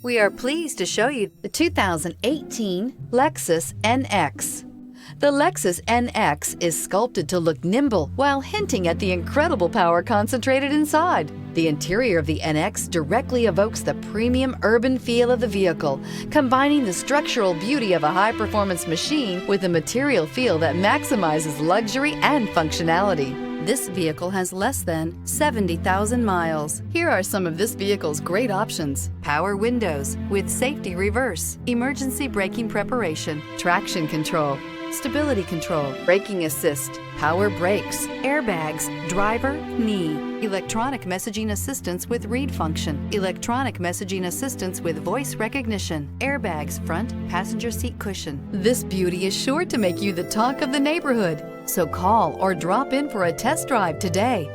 We are pleased to show you the 2018 Lexus NX. The Lexus NX is sculpted to look nimble while hinting at the incredible power concentrated inside. The interior of the NX directly evokes the premium urban feel of the vehicle, combining the structural beauty of a high-performance machine with a material feel that maximizes luxury and functionality. This vehicle has less than 70,000 miles. Here are some of this vehicle's great options: power windows with safety reverse, emergency braking preparation, traction control, stability control, braking assist, power brakes, airbags, driver, knee, electronic messaging assistance with read function, electronic messaging assistance with voice recognition, airbags, front passenger seat cushion. This beauty is sure to make you the talk of the neighborhood. So call or drop in for a test drive today.